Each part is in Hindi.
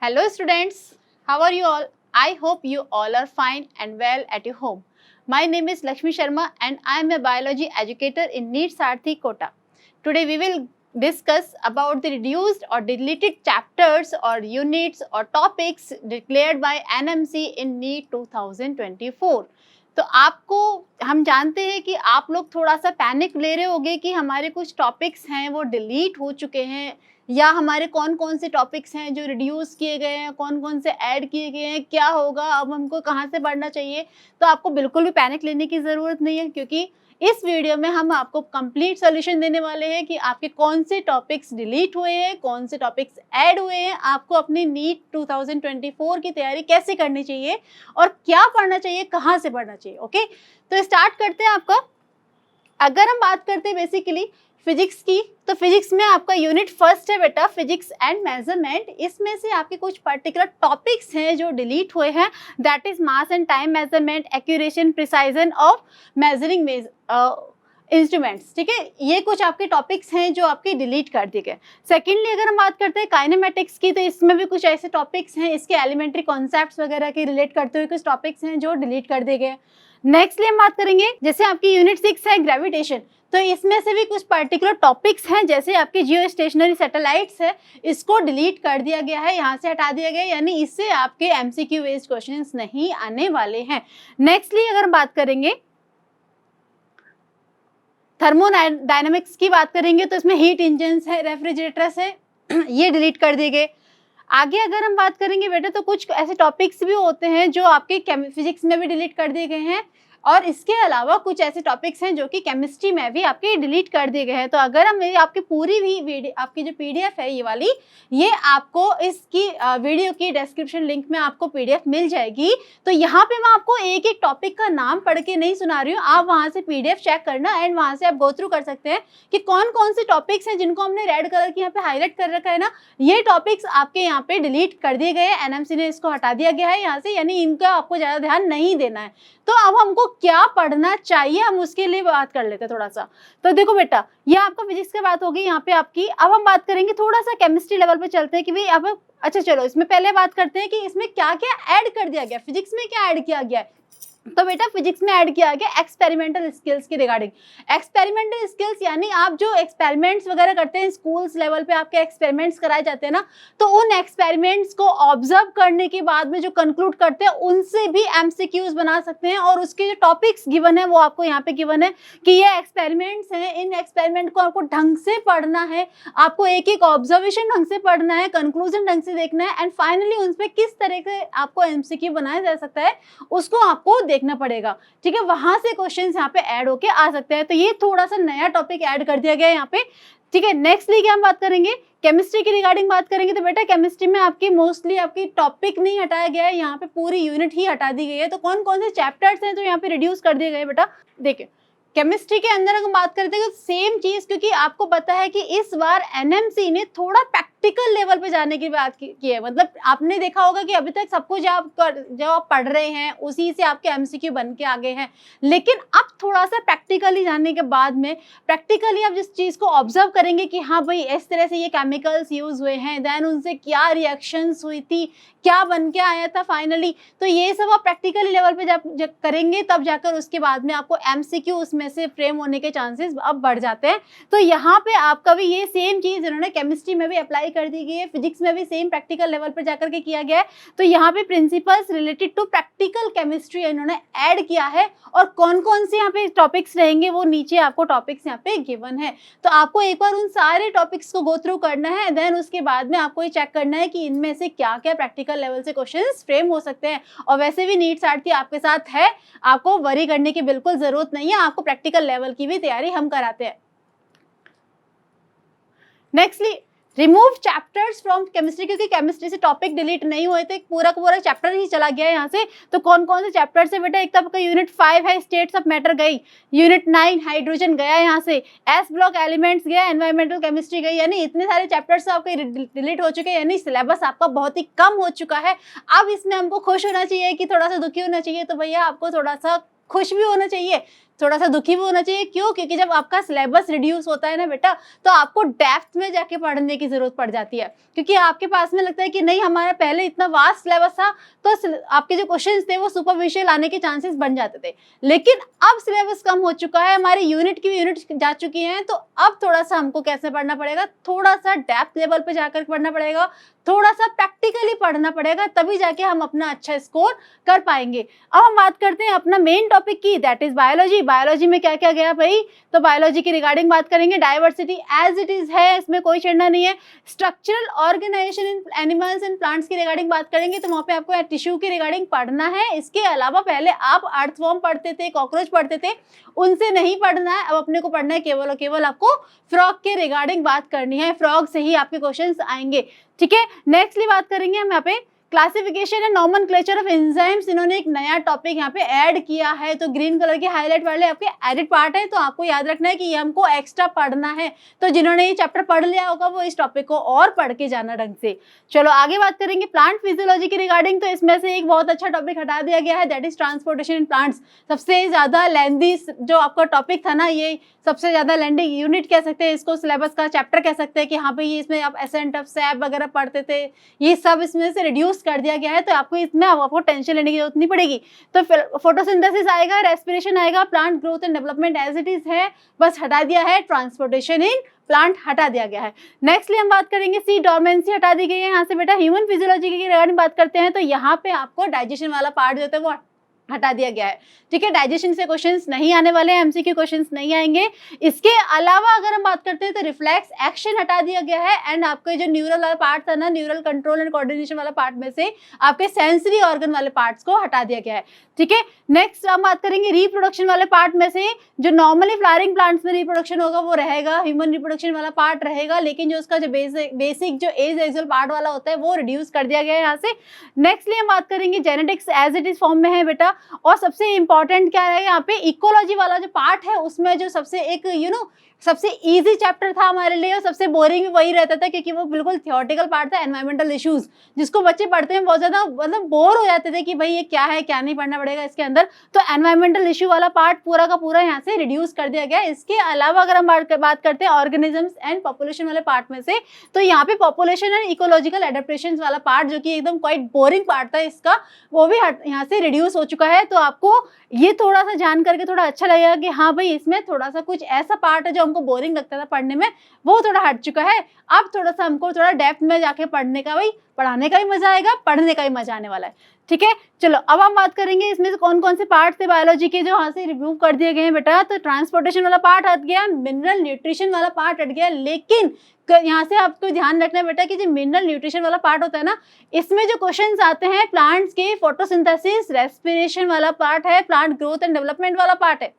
Hello students, how are you all? I hope you all are fine and well at your home. My name is Lakshmi Sharma and I am a biology educator in NEET Sarthi Kota. Today we will discuss about the reduced or deleted chapters or units or topics declared by NMC in NEET 2024. तो आपको हम जानते हैं कि आप लोग थोड़ा सा पैनिक ले रहे होंगे कि हमारे कुछ टॉपिक्स हैं वो डिलीट हो चुके हैं या हमारे कौन कौन से टॉपिक्स हैं जो रिड्यूस किए गए हैं, कौन कौन से ऐड किए गए हैं, क्या होगा, अब हमको कहाँ से पढ़ना चाहिए। तो आपको बिल्कुल भी पैनिक लेने की ज़रूरत नहीं है, क्योंकि इस वीडियो में हम आपको कंप्लीट सॉल्यूशन देने वाले हैं कि आपके कौन से टॉपिक्स डिलीट हुए हैं, कौन से टॉपिक्स ऐड हुए हैं, आपको अपनी नीट 2024 की तैयारी कैसे करनी चाहिए और क्या पढ़ना चाहिए, कहाँ से पढ़ना चाहिए। ओके, तो स्टार्ट करते हैं आपका। अगर हम बात करते हैं बेसिकली फिजिक्स की, तो फिजिक्स में आपका यूनिट फर्स्ट है बेटा, फिजिक्स एंड मेजरमेंट। इसमें से आपके कुछ पर्टिकुलर टॉपिक्स हैं जो डिलीट हुए हैं, that is mass and time measurement, accuracy, precision of measuring instruments. ठीक है, ये कुछ आपके टॉपिक्स हैं जो आपके डिलीट कर दिए गए। सेकेंडली अगर हम बात करते हैं काइनेमेटिक्स की, तो इसमें भी कुछ ऐसे टॉपिक्स हैं, इसके एलिमेंट्री कॉन्सेप्ट्स वगैरह के रिलेट करते हुए कुछ टॉपिक्स हैं जो डिलीट कर दिए गए। नेक्स्टली हम बात करेंगे, जैसे आपकी यूनिट 6 है ग्रेविटेशन, तो इसमें से भी कुछ पर्टिकुलर टॉपिक्स हैं, जैसे आपके जियो स्टेशनरी सैटेलाइट्स है, इसको डिलीट कर दिया गया है, यहाँ से हटा दिया गया है, यानी इससे आपके एमसीक्यू बेस्ड क्वेश्चंस नहीं आने वाले हैं। नेक्स्टली अगर हम बात करेंगे थर्मोडायनामिक्स की बात करेंगे, तो इसमें हीट इंजन्स है, रेफ्रिजरेटर्स है, ये डिलीट कर दिए गए। आगे अगर हम बात करेंगे बेटा, तो कुछ ऐसे टॉपिक्स भी होते हैं जो आपके फिजिक्स में भी डिलीट कर दिए गए हैं, और इसके अलावा कुछ ऐसे टॉपिक्स हैं जो कि केमिस्ट्री में भी आपके डिलीट कर दिए गए हैं। तो अगर हम आपकी पूरी भी आपकी जो पीडीएफ है ये वाली, ये आपको इसकी वीडियो की डिस्क्रिप्शन लिंक में आपको पीडीएफ मिल जाएगी। तो यहाँ पे मैं आपको एक एक टॉपिक का नाम पढ़ के नहीं सुना रही हूँ, आप वहाँ से पीडीएफ चेक करना एंड वहाँ से आप गो थ्रू कर सकते हैं कि कौन कौन से टॉपिक्स हैं जिनको हमने रेड कलर की यहाँ पे हाईलाइट कर रखा है ना, ये टॉपिक्स आपके यहाँ पे डिलीट कर दिए गए हैं, एनएमसी ने इसको हटा दिया गया है यहाँ से, यानी इनका आपको ज़्यादा ध्यान नहीं देना है। तो अब हमको क्या पढ़ना चाहिए, हम उसके लिए बात कर लेते हैं थोड़ा सा। तो देखो बेटा, ये आपका फिजिक्स की बात होगी यहाँ पे आपकी। अब हम बात करेंगे थोड़ा सा केमिस्ट्री लेवल पे चलते हैं कि भाई अब अच्छा चलो इसमें पहले बात करते हैं कि इसमें क्या क्या ऐड कर दिया गया, फिजिक्स में क्या ऐड किया गया है। तो बेटा फिजिक्स में ऐड किया गया एक्सपेरिमेंटल स्किल्स की रिगार्डिंग। एक्सपेरिमेंटल स्किल्स यानी आप जो एक्सपेरिमेंट्स वगैरह करते हैं, स्कूल्स लेवल पे आपके एक्सपेरिमेंट्स कराए जाते हैं ना, तो उन एक्सपेरिमेंट्स को ऑब्जर्व करने के बाद में जो कंक्लूड करते हैं उनसे भी एमसीक्यूज बना सकते हैं, और उसके जो टॉपिक्स गिवन है वो आपको यहाँ पे गिवन है कि ये एक्सपेरिमेंट्स हैं, इन एक्सपेरिमेंट को आपको ढंग से पढ़ना है, आपको एक एक ऑब्जर्वेशन ढंग से पढ़ना है, कंक्लूजन ढंग से देखना है, एंड फाइनली उन पर किस तरह से आपको एमसीक्यू बनाया जा सकता है उसको आपको देखना पड़ेगा। ठीक है, वहां से क्वेश्चंस यहाँ पे ऐड होके आ सकते हैं। तो ये थोड़ा सा नया टॉपिक ऐड कर दिया गया है यहाँ पे। ठीक है, नेक्स्टली क्या हम बात करेंगे, केमिस्ट्री की रिगार्डिंग बात करेंगे। तो बेटा केमिस्ट्री में आपकी मोस्टली आपकी टॉपिक नहीं हटाया गया है, यहाँ पे पूरी यूनिट ही हटा दी गई है। तो कौन कौन से चैप्टर्स हैं जो यहाँ पे रिड्यूस कर दिए गए बेटा, देखिए केमिस्ट्री के अंदर अगर बात करते हैं तो सेम चीज, क्योंकि आपको पता है कि इस बार एनएमसी ने थोड़ा प्रैक्टिकल लेवल पे जाने की बात की है। मतलब आपने देखा होगा कि अभी तक सब कुछ जो आप पढ़ रहे हैं उसी से आपके एमसीक्यू बन के आगे हैं, लेकिन अब थोड़ा सा प्रैक्टिकली जाने के बाद में प्रैक्टिकली आप जिस चीज को ऑब्जर्व करेंगे कि हाँ भाई इस तरह से ये केमिकल्स यूज हुए हैं, देन उनसे क्या रिएक्शंस हुई थी, क्या बन के आया था फाइनली, तो ये सब आप प्रैक्टिकली लेवल पे जब करेंगे तब जाकर उसके बाद में आपको एमसीक्यू उसमें से फ्रेम होने के चांसेस अब बढ़ जाते हैं। तो यहाँ पे आपका भी ये सेम चीज इन्होंने केमिस्ट्री में भी अप्लाई कर दी गई है, फिजिक्स में भी सेम प्रैक्टिकल लेवल पर जाकर के किया गया है। तो यहाँ पे principles related to practical chemistry इन्होंने ऐड किया है, और कौन कौन से यहाँ पे टॉपिक्स रहेंगे वो नीचे आपको टॉपिक्स यहाँ पे गिवन है। तो आपको एक बार उन सारे टॉपिक्स को गो थ्रू करना है, देन उसके बाद में आपको ये चेक करना है कि इनमें से क्या क्या प्रैक्टिकल लेवल से क्वेश्चंस फ्रेम हो सकते हैं। और वैसे भी नीट सारथी आपके साथ है, आपको वरी करने की बिल्कुल जरूरत नहीं है, आपको प्रैक्टिकल लेवल की भी तैयारी हम कराते हैं। Nextly remove chapters from chemistry, क्योंकि केमिस्ट्री से टॉपिक डिलीट नहीं हुए थे, पूरा का पूरा चैप्टर ही चला गया है यहाँ से। तो कौन कौन से चैप्टर से बेटा, एक तो आपका यूनिट 5 है स्टेट्स ऑफ मैटर गई, यूनिट 9 हाइड्रोजन गया यहाँ से, एस ब्लॉक एलिमेंट्स गया, एनवायरमेंटल केमिस्ट्री गई, यानी इतने सारे चैप्टर्स आपके डिलीट हो चुके हैं, यानी सिलेबस आपका बहुत ही कम हो चुका है। अब इसमें हमको खुश होना चाहिए कि थोड़ा सा दुखी होना चाहिए, तो भैया आपको थोड़ा सा खुश भी होना चाहिए, थोड़ा सा दुखी भी होना चाहिए। क्यों? क्योंकि जब आपका सिलेबस रिड्यूस होता है ना बेटा, तो आपको डेप्थ में जाके पढ़ने की जरूरत पड़ जाती है, क्योंकि आपके पास में लगता है कि नहीं हमारा पहले इतना वास्ट सिलेबस था, तो आपके जो क्वेश्चंस थे वो सुपरफिशियल आने के चांसेस बन जाते थे। लेकिन अब सिलेबस कम हो चुका है, हमारी यूनिट की यूनिट जा चुकी हैं, तो अब थोड़ा सा हमको कैसे पढ़ना पड़ेगा, थोड़ा सा डेप्थ लेवल पे जाकर पढ़ना पड़ेगा, थोड़ा सा प्रैक्टिकली पढ़ना पड़ेगा, तभी जाके हम अपना अच्छा स्कोर कर पाएंगे। अब हम बात करते हैं अपना मेन टॉपिक की, दैट इज बायोलॉजी। बायोलॉजी में क्या क्या गया भाई, तो बायोलॉजी की रिगार्डिंग बात करेंगे। डाइवर्सिटी एज इट इज है, इसमें कोई छेड़ना नहीं है। Structural organisation in animals and plants की रिगार्डिंग बात करेंगे, तो वहाँ पे आपको टिश्यू की रिगार्डिंग पढ़ना है। इसके अलावा पहले आप अर्थवर्म पढ़ते थे, कॉकरोच पढ़ते थे, उनसे नहीं पढ़ना है, अब अपने को पढ़ना है केवल और केवल आपको फ्रॉग के रिगार्डिंग बात करनी है। फ्रॉग से ही आपके क्वेश्चंस आएंगे, ठीक है। नेक्स्टली बात करेंगे हम यहाँ पे classification and nomenclature of enzymes. इन्होंने एक नया टॉपिक यहाँ पे ऐड किया है, तो ग्रीन कलर के हाईलाइट वाले आपके एडिट पार्ट है, तो आपको याद रखना है कि ये हमको एक्स्ट्रा पढ़ना है। तो जिन्होंने ये चैप्टर पढ़ लिया होगा वो इस टॉपिक को और पढ़ के जाना ढंग से। चलो आगे बात करेंगे प्लांट फिजियोलॉजी की रिगार्डिंग, तो इसमें से एक बहुत अच्छा टॉपिक हटा दिया गया है, that is transportation in plants. सबसे ज्यादा लेंथी जो आपका टॉपिक था ना, ये सबसे ज्यादा लेंथी यूनिट कह सकते हैं इसको, सिलेबस का चैप्टर कह सकते हैं कि हाँ भाई इसमें आप एसेंट ऑफ सैप वगैरह पढ़ते थे, ये सब इसमें से रिड्यूस कर दिया गया है, तो आपको इसमें आपको टेंशन लेने की जरूरत नहीं पड़ेगी। तो फोटोसिंथेसिस आएगा, रेस्पिरेशन आएगा, plant growth and development as it is है, बस हटा दिया है, ट्रांसपोर्टेशन इन प्लांट हटा दिया गया है। नेक्स्टली हम बात करेंगे सी डोरमेंसी हटा दी गई है यहाँ से बेटा। ह्यूमन फिजियोलॉजी की रिगार्डिंग बात करते हैं, तो यहाँ पे आपको डाइजेशन वाला पार्ट जो है वो हटा दिया गया है, ठीक है। डाइजेशन से क्वेश्चंस नहीं आने वाले हैं, एमसीक्यू क्वेश्चंस नहीं आएंगे। इसके अलावा अगर हम बात करते हैं तो रिफ्लेक्स एक्शन हटा दिया गया है, एंड आपके जो न्यूरल वाला पार्ट था ना, न्यूरल कंट्रोल एंड कोऑर्डिनेशन वाला पार्ट में से आपके सेंसरी ऑर्गन वाले पार्ट्स को हटा दिया गया है, ठीक है। नेक्स्ट हम बात करेंगे रिप्रोडक्शन वाले पार्ट में से, जो नॉर्मली फ्लावरिंग प्लांट्स में रिप्रोडक्शन होगा वो रहेगा, ह्यूमन रिप्रोडक्शन वाला पार्ट रहेगा, लेकिन जो उसका जो बेसिक जो एसेक्सुअल पार्ट वाला होता है वो रिड्यूस कर दिया गया है यहाँ से। नेक्स्टली हम बात करेंगे genetics as it is form में है बेटा, और सबसे इंपॉर्टेंट क्या है यहाँ पे, इकोलॉजी वाला जो पार्ट है उसमें जो सबसे एक सबसे इजी चैप्टर था हमारे लिए और सबसे बोरिंग भी वही रहता था, क्योंकि वो बिल्कुल थियोरेटिकल पार्ट था, एनवायरमेंटल इश्यूज, जिसको बच्चे पढ़ते हैं बहुत ज्यादा मतलब बोर हो जाते थे कि भाई ये क्या है, क्या नहीं पढ़ना पड़ेगा इसके अंदर। तो एनवायरमेंटल इश्यू वाला पार्ट पूरा का पूरा यहाँ से रिड्यूस कर दिया गया। इसके अलावा अगर हम बात करते हैं ऑर्गेनिजम्स एंड पॉपुलेशन वाले पार्ट में से, तो यहाँ पे पॉपुलेशन एंड इकोलॉजिकल एडेप्टेशन वाला पार्ट जो कि एकदम क्वाइट बोरिंग पार्ट था इसका, वो भी यहाँ से रिड्यूस हो चुका है। तो आपको ये थोड़ा सा जान करके थोड़ा अच्छा लगेगा कि हाँ भाई इसमें थोड़ा सा कुछ ऐसा पार्ट है जो हमको बोरिंग लगता था पढ़ने में, वो थोड़ा हट चुका है। अब थोड़ा सा हमको थोड़ा डेप्थ में जाके पढ़ने का, भाई पढ़ाने का भी मजा आएगा, पढ़ने का भी मजा आने वाला है, ठीक है। चलो अब हम बात करेंगे इसमें से कौन कौन से पार्ट थे बायोलॉजी के जो यहाँ से रिव्यू कर दिए गए हैं बेटा। तो ट्रांसपोर्टेशन वाला पार्ट हट गया, मिनरल न्यूट्रिशन वाला पार्ट हट गया, लेकिन यहाँ से आपको ध्यान रखना है बेटा कि जो मिनरल न्यूट्रिशन वाला पार्ट होता है ना, इसमें जो क्वेश्चंस आते हैं प्लांट्स के फोटोसिंथेसिस, रेस्पिरेशन वाला पार्ट है, प्लांट ग्रोथ एंड डेवलपमेंट वाला पार्ट है,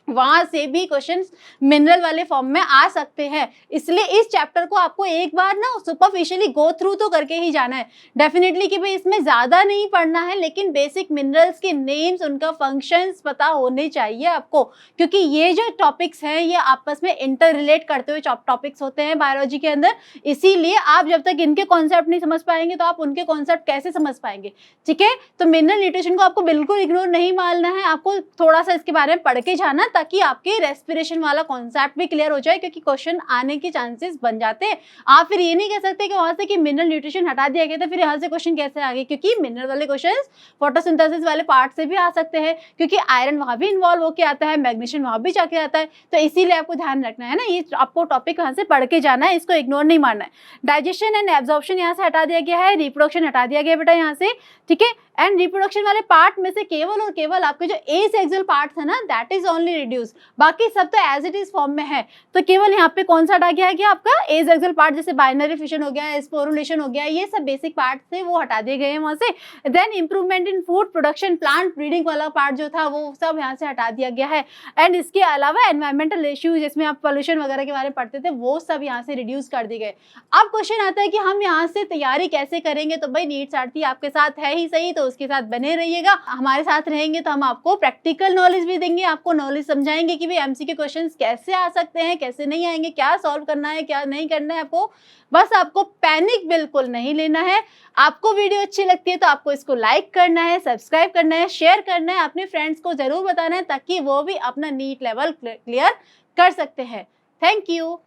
वहां से भी क्वेश्चंस मिनरल वाले फॉर्म में आ सकते हैं। इसलिए इस चैप्टर को आपको एक बार ना सुपरफिशियली गो थ्रू तो करके ही जाना है डेफिनेटली, कि भाई इसमें ज्यादा नहीं पढ़ना है, लेकिन बेसिक मिनरल्स के नेम्स, उनका फंक्शंस पता होने चाहिए आपको, क्योंकि ये जो टॉपिक्स हैं ये आपस में इंटर रिलेट करते हुए टॉपिक्स होते हैं बायोलॉजी के अंदर। इसीलिए आप जब तक इनके कॉन्सेप्ट नहीं समझ पाएंगे तो आप उनके कॉन्सेप्ट कैसे समझ पाएंगे, ठीक है। तो मिनरल न्यूट्रिशन को आपको बिल्कुल इग्नोर नहीं मानना है, आपको थोड़ा सा इसके बारे में पढ़ के जाना, ताकि आपके रेस्पिरेशन वाला कॉन्सेप्ट भी क्लियर हो जाए, क्योंकि क्वेश्चन आने के चांसेस बन जाते हैं। आप फिर ये नहीं कह सकते कि वहां से कि मिनरल न्यूट्रिशन हटा दिया गया तो फिर यहाँ से क्वेश्चन कैसे आ गए, क्योंकि मिनरल वाले क्वेश्चंस फोटोसिंथेसिस वाले पार्ट से भी आ सकते हैं, क्योंकि आयरन वहां भी इन्वॉल्व होकर आता है, मैग्नीशियम वहां भी जाके आता है। तो इसीलिए आपको ध्यान रखना है ना, ये आपको टॉपिक वहां से पढ़ के जाना है, इसको इग्नोर नहीं मारना है। डाइजेशन एंड एब्जॉर्प्शन यहाँ से हटा दिया गया है, रिप्रोडक्शन हटा दिया गया बेटा यहाँ से, ठीक है। एंड रिप्रोडक्शन वाले पार्ट में से केवल और केवल आपके जो एसेक्सुअल पार्ट था ना, दैट इज ओनली रिड्यूस, बाकी सब तो एज इट इज फॉर्म में है। तो केवल यहाँ पे कौन सा हटा गया है कि आपका एसेक्सुअल पार्ट, जैसे बाइनरी फिशन हो गया, स्पोरुलेशन हो गया, ये सब बेसिक पार्ट थे वो हटा दिए गए हैं वहां से। Then improvement in food production, plant breeding वाला पार्ट जो था वो सब यहाँ से हटा दिया गया है। एंड इसके अलावा एनवायरमेंटल इश्यूज, जिसमें आप पोल्यूशन वगैरह के बारे में पढ़ते थे, वो सब यहाँ से रिड्यूस कर दिए गए। अब क्वेश्चन आता है कि हम यहाँ से तैयारी कैसे करेंगे, तो भाई नीट सारथी आपके साथ है ही सही, तो उसके साथ बने रहिएगा। हमारे साथ रहेंगे तो हम आपको प्रैक्टिकल नॉलेज भी देंगे, आपको नॉलेज समझाएंगे कि भाई एमसीक्यू क्वेश्चंस कैसे आ सकते हैं, कैसे नहीं आएंगे, क्या सॉल्व करना है, क्या नहीं करना है आपको। बस आपको पैनिक बिल्कुल नहीं लेना है। आपको वीडियो अच्छी लगती है तो आपको इसको लाइक करना है, सब्सक्राइब करना है, शेयर करना है, अपने फ्रेंड्स को जरूर बताना है ताकि वो भी अपना नीट लेवल क्लियर कर सकते हैं। Thank you.